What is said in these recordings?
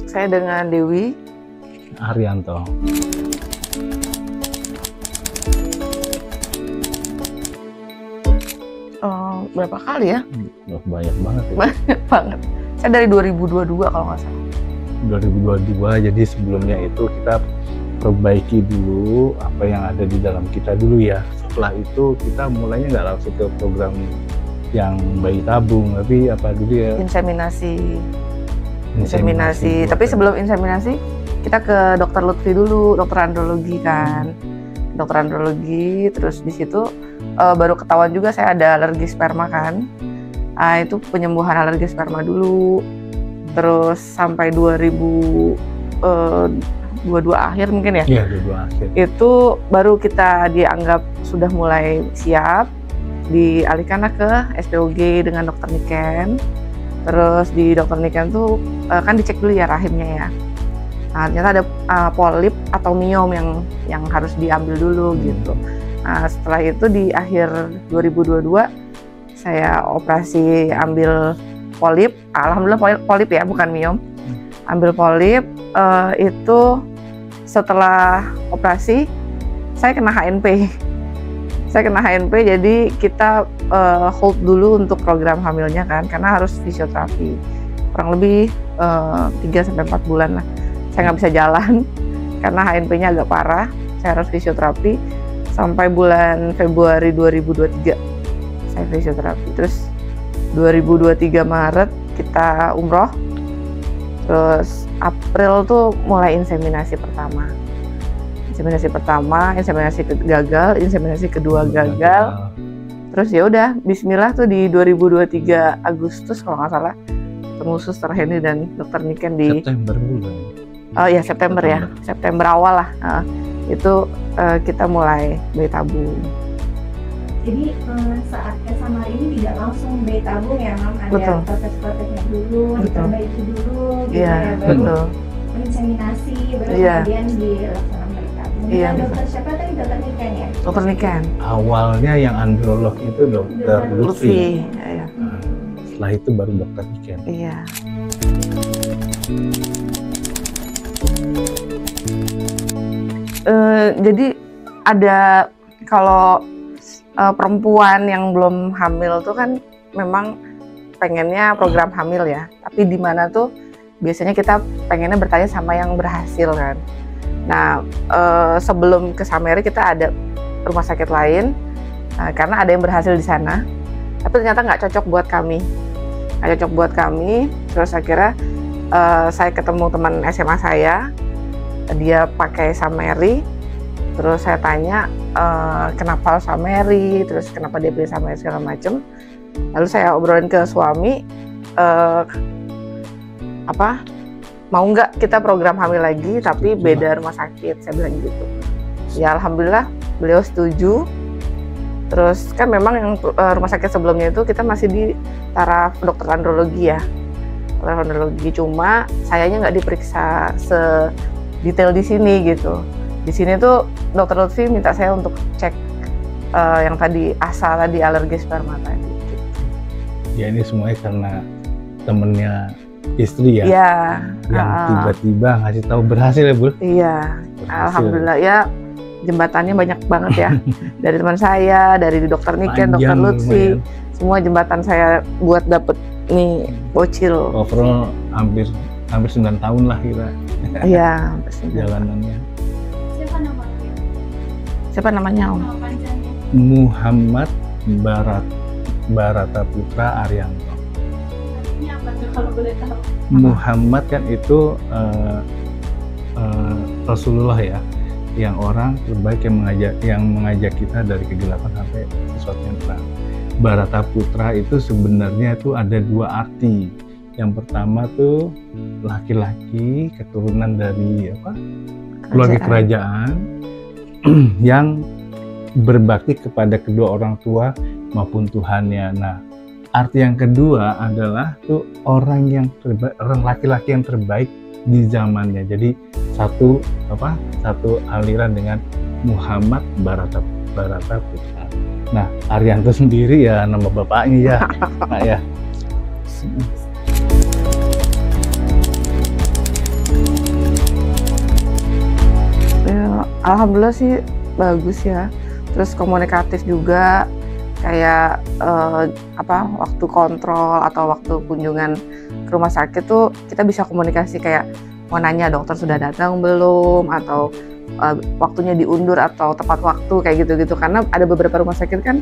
Saya dengan Dewi Haryanto. Berapa kali ya? Banyak banget ya. Banyak banget. Saya dari 2022 kalau nggak salah. 2022, jadi sebelumnya itu kita perbaiki dulu apa yang ada di dalam kita dulu ya. Setelah itu kita mulainya nggak langsung ke program yang bayi tabung, tapi apa dulu ya? Inseminasi. Inseminasi. Tapi sebelum inseminasi kita ke dokter Lutfi dulu, dokter andrologi kan. Dokter andrologi, terus di situ baru ketahuan juga saya ada alergi sperma kan. Itu penyembuhan alergi sperma dulu. Terus sampai 2022 akhir mungkin ya? Iya, 22 akhir. Itu baru kita dianggap sudah mulai siap, dialihkanlah ke SPOG dengan dokter Niken. Terus di dokter Niken tuh kan dicek dulu ya rahimnya ya. Nah, ternyata ada polip atau miom yang harus diambil dulu gitu. Nah, setelah itu di akhir 2022 saya operasi ambil polip. Alhamdulillah polip ya, bukan miom. Ambil polip, itu setelah operasi saya kena HNP. Jadi kita hold dulu untuk program hamilnya kan, karena harus fisioterapi. Kurang lebih 3-4 bulan lah. Saya nggak bisa jalan karena HNP-nya agak parah. Saya harus fisioterapi sampai bulan Februari 2023 saya fisioterapi. Terus 2023 Maret kita umroh. Terus April tuh mulai inseminasi pertama. Inseminasi gagal, inseminasi kedua gagal. Terus ya udah, Bismillah tuh di 2023 Agustus kalau nggak salah ketemu Suster Henny dan Dokter Niken di September bulan. Oh ya September ya, September awal lah. Itu kita mulai bayi tabung. Jadi saat kesamar ini tidak langsung bayi tabung ya, Mam? Ada proses-prosesnya dulu, ditambah itu dulu, gitu ya, baru inseminasi, baru kemudian dilaksanakan bayi tabung. Dengan dokter siapa tadi? Dokter Niken ya? Dokter Niken. Awalnya yang androlog itu dokter Lutfi. Ya. Setelah itu baru dokter Niken. Iya. Jadi ada kalau perempuan yang belum hamil tuh kan memang pengennya program hamil ya, tapi di mana tuh biasanya kita pengennya bertanya sama yang berhasil kan. Nah, sebelum ke Sameri kita ada rumah sakit lain karena ada yang berhasil di sana, tapi ternyata nggak cocok buat kami. Terus akhirnya saya ketemu teman SMA saya, dia pakai Sameri. Terus saya tanya kenapa Sameri, terus kenapa dia pilih Sameri segala macem. Lalu saya obrolin ke suami, mau nggak kita program hamil lagi tapi beda rumah sakit, saya bilang gitu. Ya alhamdulillah beliau setuju. Terus kan memang yang rumah sakit sebelumnya itu kita masih di taraf dokter andrologi ya, cuma sayanya nggak diperiksa sedetail di sini gitu. Di sini tuh dokter Lutfi minta saya untuk cek yang tadi alergi sperma tadi. Gitu. Ya ini semuanya karena temennya istri ya, yang tiba-tiba ngasih tahu berhasil ya Bu? Iya, alhamdulillah ya, jembatannya banyak banget ya. Dari teman saya, dari dokter Niken, dokter Lutfi, semua jembatan saya buat dapet nih bocil. Overall hampir 9 tahun lah kira. Iya, jalanannya. Siapa namanya Om? Muhammad Barata Putra Haryanto. Artinya apa tuh kalau boleh tahu? Muhammad kan itu Rasulullah ya, yang orang terbaik yang mengajak kita dari kegelapan sampai sesuatu yang terang. Barata Putra itu sebenarnya itu ada 2 arti. Yang pertama tuh laki-laki keturunan dari keluarga kerajaan yang berbakti kepada kedua orang tua maupun Tuhannya. Nah, arti yang kedua adalah tuh orang laki-laki yang terbaik di zamannya. Jadi satu aliran dengan Muhammad Barata Putra. Nah, Haryanto sendiri ya nama bapaknya ya. Nah, ya. Alhamdulillah sih bagus ya. Terus komunikatif juga, kayak waktu kontrol atau waktu kunjungan ke rumah sakit tuh kita bisa komunikasi, kayak mau nanya dokter sudah datang belum, atau waktunya diundur atau tepat waktu kayak gitu-gitu. Karena ada beberapa rumah sakit kan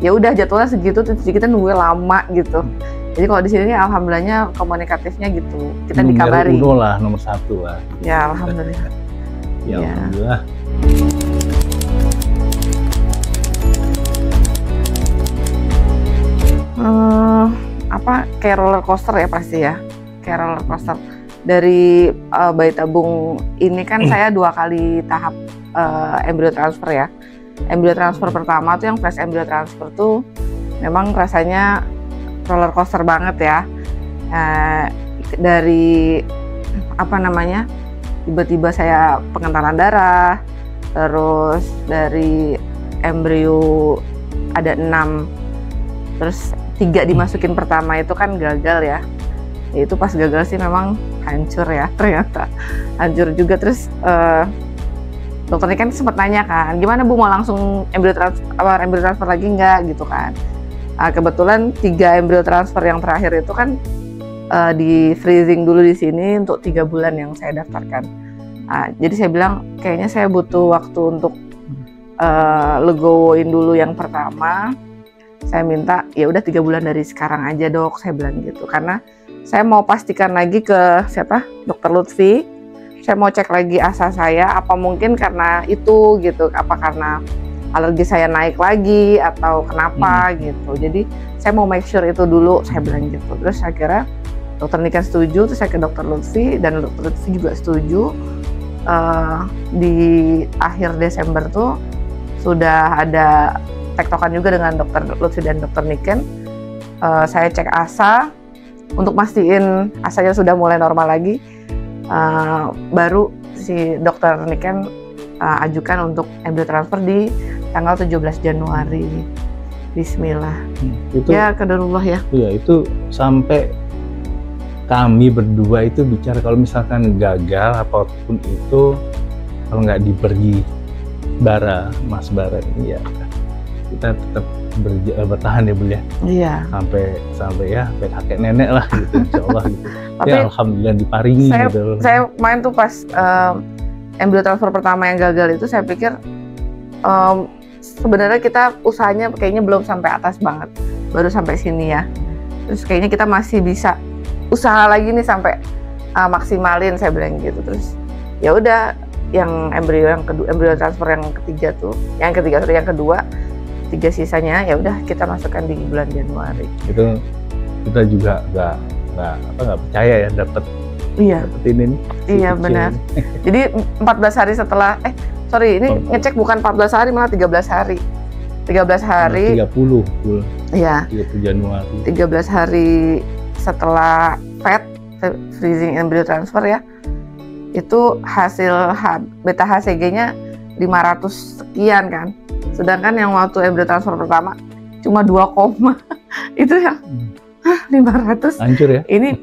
ya udah jadwalnya segitu, terus kita nunggu lama gitu. Jadi kalau di sini alhamdulillahnya komunikatifnya gitu, kita dikabari. Uno lah, nomor 1 lah. Ya alhamdulillah. Ya alhamdulillah. Kayak roller coaster ya pasti ya, kayak roller coaster. Dari bayi tabung ini kan saya 2 kali tahap embrio transfer ya. Embrio transfer pertama tuh yang flash embrio transfer tuh memang rasanya roller coaster banget ya. Dari tiba-tiba saya pengentalan darah, terus dari embrio ada 6, terus 3 dimasukin pertama itu kan gagal ya. Itu pas gagal sih memang hancur ya, ternyata hancur juga. Terus dokter ini kan sempat nanya kan, gimana Bu, mau langsung embrio transfer lagi nggak gitu kan. Kebetulan 3 embrio transfer yang terakhir itu kan di freezing dulu di sini untuk 3 bulan yang saya daftarkan. Jadi saya bilang kayaknya saya butuh waktu untuk legowoin dulu yang pertama. Saya minta ya udah 3 bulan dari sekarang aja dok, saya bilang gitu, karena saya mau pastikan lagi ke dokter Lutfi. Saya mau cek lagi asa saya, apa mungkin karena itu gitu, apa karena alergi saya naik lagi atau kenapa gitu. Jadi saya mau make sure itu dulu, saya bilang gitu. Terus akhirnya dokter Niken setuju, terus saya ke dokter Lutfi dan dokter Lutfi juga setuju. Di akhir Desember tuh sudah ada tektokan juga dengan dokter Lutfi dan dokter Niken. Saya cek asa untuk mastiin asanya sudah mulai normal lagi. Baru si dokter Niken ajukan untuk embrio transfer di tanggal 17 Januari. Bismillah. Itu ya qadarullah ya. Iya, itu sampai kami berdua itu bicara kalau misalkan gagal apapun itu, kalau nggak diberi Mas Bara ini ya kita tetap bertahan ya Bu ya. Iya. Sampai kakek nenek lah gitu, insya Allah gitu. Tapi ya alhamdulillah diparingi gitu. Saya main tuh pas embrio transfer pertama yang gagal itu, saya pikir sebenarnya kita usahanya kayaknya belum sampai atas banget, baru sampai sini ya. Terus kayaknya kita masih bisa usaha lagi nih sampai maksimalin, saya bilang gitu. Terus ya udah yang embrio transfer yang kedua 3 sisanya ya udah kita masukkan di bulan Januari. Itu kita juga nggak percaya ya dapat ini nih. Iya benar. Jadi 14 hari setelah ngecek bukan 14 hari malah 13 hari. 30 Iya. 30 Januari. 13 hari setelah freezing embrio transfer ya. Itu hasil beta HCG-nya 500 sekian kan. Sedangkan yang waktu embrio transfer pertama cuma 2, itu yang 500. Hancur ya? Ini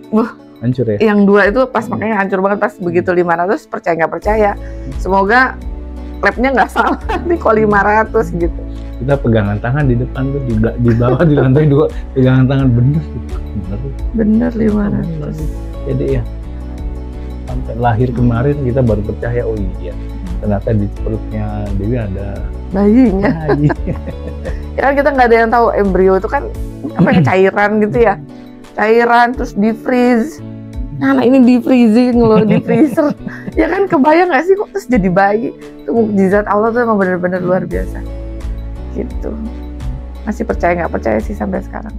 hancur ya? Yang 2 itu pas makanya hancur banget, pas begitu 500 percaya nggak percaya. Semoga labnya nggak salah nih kok 500 gitu. Kita pegangan tangan di depan tuh, di bawah di lantai 2 pegangan tangan bener 500. Jadi ya sampai lahir kemarin kita baru percaya, oh iya ternyata di perutnya Dewi ada bayinya. Ya kan kita nggak ada yang tahu embrio itu kan cairan gitu ya, cairan terus di freeze. Nah ini di freezing loh, di freezer. Ya kan kebayang nggak sih kok terus jadi bayi? Itu mukjizat Allah tuh emang bener-bener luar biasa. Gitu. Masih percaya nggak percaya sih sampai sekarang.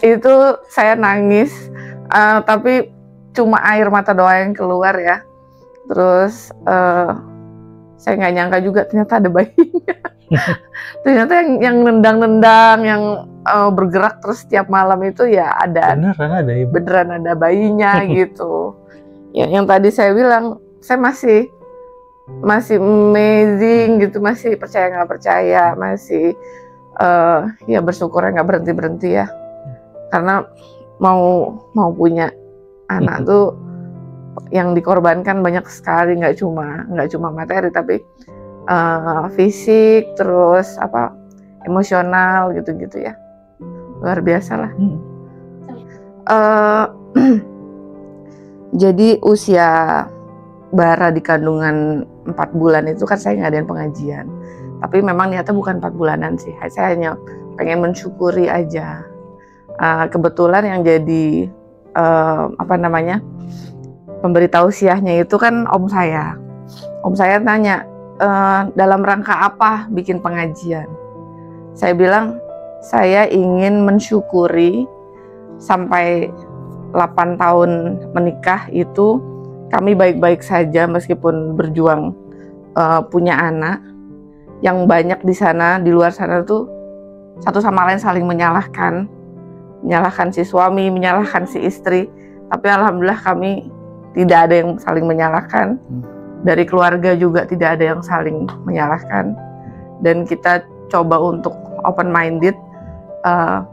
Itu saya nangis, tapi cuma air mata doang yang keluar ya. Terus saya nggak nyangka juga ternyata ada bayinya. Ternyata yang nendang-nendang, yang bergerak terus setiap malam itu ya ada. Beneran ada Ibu. Beneran ada bayinya gitu. Yang tadi saya bilang, saya masih amazing gitu, masih percaya nggak percaya, masih ya bersyukur nggak berhenti ya. Karena mau punya anak tuh yang dikorbankan banyak sekali, nggak cuma materi tapi fisik, terus emosional gitu ya, luar biasa lah. Jadi usia Bara di kandungan 4 bulan itu kan saya ngadain pengajian, tapi memang niatnya bukan 4 bulanan sih, saya hanya pengen mensyukuri aja. Kebetulan yang jadi pemberi tausiahnya itu kan om saya tanya, dalam rangka apa bikin pengajian. Saya bilang saya ingin mensyukuri sampai 8 tahun menikah itu kami baik-baik saja meskipun berjuang punya anak. Yang banyak di sana, di luar sana tuh satu sama lain saling menyalahkan si suami, menyalahkan si istri. Tapi alhamdulillah kami tidak ada yang saling menyalahkan. Dari keluarga juga tidak ada yang saling menyalahkan. Dan kita coba untuk open minded.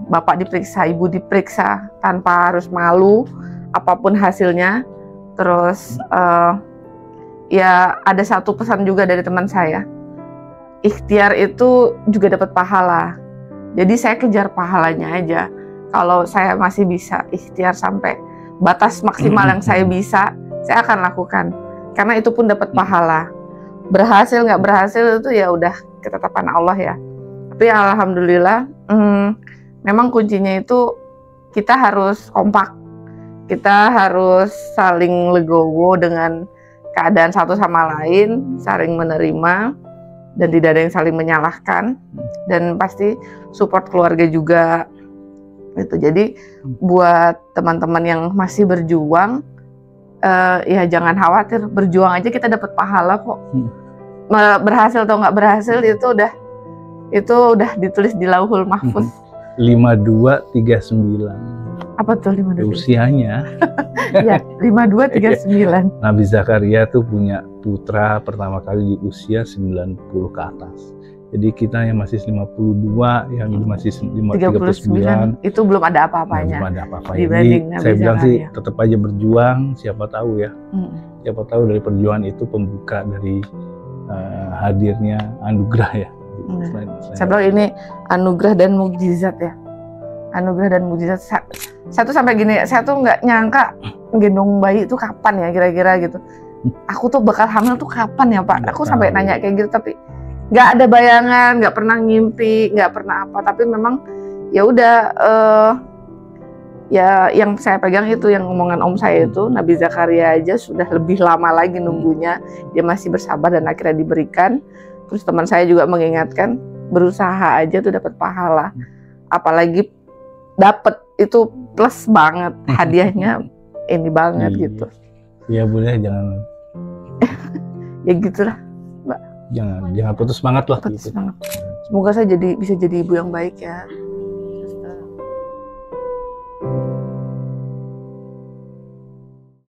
Bapak diperiksa, ibu diperiksa tanpa harus malu apapun hasilnya. Terus ya ada satu pesan juga dari teman saya, ikhtiar itu juga dapat pahala. Jadi saya kejar pahalanya aja. Kalau saya masih bisa ikhtiar sampai batas maksimal yang saya bisa, saya akan lakukan. Karena itu pun dapat pahala. Berhasil nggak berhasil itu ya udah ketetapan Allah ya. Tapi alhamdulillah, memang kuncinya itu kita harus kompak. Kita harus saling legowo dengan keadaan satu sama lain, saling menerima, dan tidak ada yang saling menyalahkan. Dan pasti support keluarga juga. Gitu. Jadi buat teman-teman yang masih berjuang, ya jangan khawatir, berjuang aja kita dapat pahala kok. Berhasil atau nggak berhasil itu udah ditulis di Lauhul Mahfuz. 5239. Apa tuh 52? Usianya. Ya, 5239. Nabi Zakaria tuh punya putra pertama kali di usia 90 ke atas. Jadi kita yang masih 52, yang masih 39 itu belum ada apa-apanya. Belum ada apa-apanya. Jadi saya bilang sih tetap aja berjuang, siapa tahu ya. Siapa tahu dari perjuangan itu pembuka dari hadirnya anugerah ya. Saya bilang ini anugerah dan mukjizat ya. Anugerah dan mukjizat. Saya tuh sampai gini, saya tuh nggak nyangka gendong bayi itu kapan ya kira-kira gitu. Aku tuh bakal hamil tuh kapan ya Pak? Aku sampai nanya kayak gitu, tapi nggak ada bayangan, nggak pernah ngimpi, nggak pernah apa. Tapi memang ya udah, ya yang saya pegang itu yang omongan om saya itu, Nabi Zakaria aja sudah lebih lama lagi nunggunya, dia masih bersabar dan akhirnya diberikan. Terus teman saya juga mengingatkan, berusaha aja tuh dapat pahala, apalagi dapat itu plus banget, hadiahnya ini banget gitu. Iya boleh, jangan ya gitulah Mbak. Jangan putus semangat lah. Putus semangat. Semoga saya bisa jadi ibu yang baik ya.